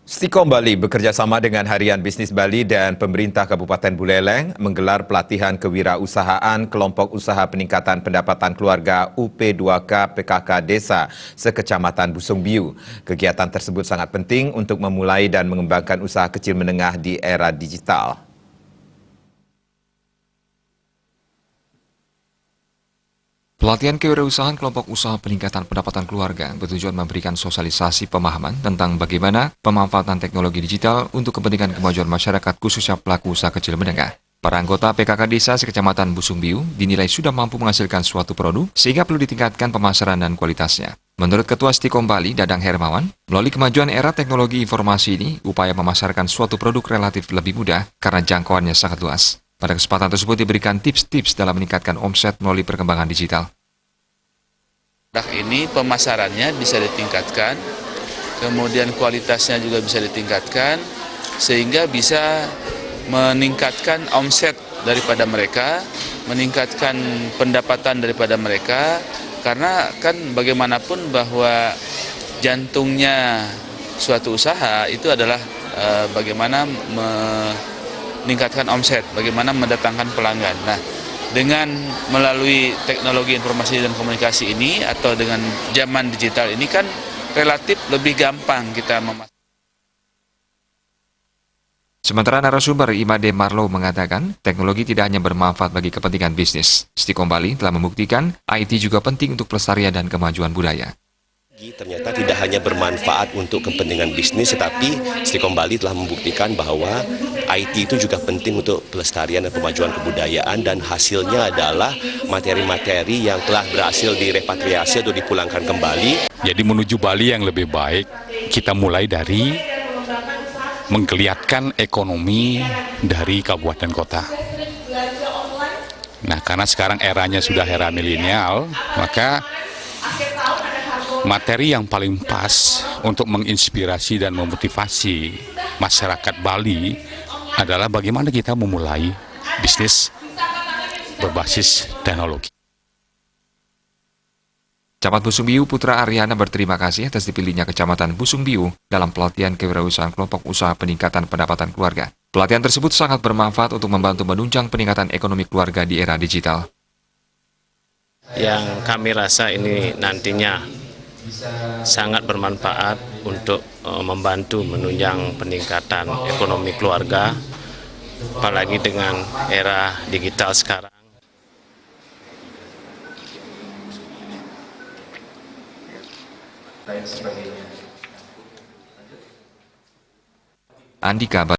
Stikom Bali bekerjasama dengan Harian Bisnis Bali dan pemerintah Kabupaten Buleleng menggelar pelatihan kewirausahaan Kelompok Usaha Peningkatan Pendapatan Keluarga UP2K PKK Desa sekecamatan Busung Biu. Kegiatan tersebut sangat penting untuk memulai dan mengembangkan usaha kecil menengah di era digital. Pelatihan kewirausahaan kelompok usaha peningkatan pendapatan keluarga bertujuan memberikan sosialisasi pemahaman tentang bagaimana pemanfaatan teknologi digital untuk kepentingan kemajuan masyarakat khususnya pelaku usaha kecil menengah. Para anggota PKK Desa sekecamatan Busung Biu dinilai sudah mampu menghasilkan suatu produk sehingga perlu ditingkatkan pemasaran dan kualitasnya. Menurut Ketua Stikom Bali, Dadang Hermawan, melalui kemajuan era teknologi informasi ini, upaya memasarkan suatu produk relatif lebih mudah karena jangkauannya sangat luas. Pada kesempatan tersebut diberikan tips-tips dalam meningkatkan omset melalui perkembangan digital. Produk ini pemasarannya bisa ditingkatkan, kemudian kualitasnya juga bisa ditingkatkan, sehingga bisa meningkatkan omset daripada mereka, meningkatkan pendapatan daripada mereka, karena kan bagaimanapun bahwa jantungnya suatu usaha itu adalah bagaimana meningkatkan omset, bagaimana mendatangkan pelanggan. Nah, dengan melalui teknologi informasi dan komunikasi ini atau dengan zaman digital ini kan relatif lebih gampang kita memasarkan. Sementara narasumber Imade Marlow mengatakan, teknologi tidak hanya bermanfaat bagi kepentingan bisnis. Stikom Bali telah membuktikan IT juga penting untuk pelestarian dan kemajuan budaya. Ternyata tidak hanya bermanfaat untuk kepentingan bisnis, tetapi Stikom Bali telah membuktikan bahwa IT itu juga penting untuk pelestarian dan pemajuan kebudayaan, dan hasilnya adalah materi-materi yang telah berhasil direpatriasi atau dipulangkan kembali. Jadi menuju Bali yang lebih baik, kita mulai dari menggeliatkan ekonomi dari kabupaten kota. Nah, karena sekarang eranya sudah era milenial, maka materi yang paling pas untuk menginspirasi dan memotivasi masyarakat Bali adalah bagaimana kita memulai bisnis berbasis teknologi. Camat Busung Biu Putra Aryana berterima kasih atas dipilihnya Kecamatan Busung Biu dalam pelatihan kewirausahaan kelompok usaha peningkatan pendapatan keluarga. Pelatihan tersebut sangat bermanfaat untuk membantu menunjang peningkatan ekonomi keluarga di era digital. Yang kami rasa ini nantinya sangat bermanfaat untuk membantu menunjang peningkatan ekonomi keluarga, apalagi dengan era digital sekarang. Andika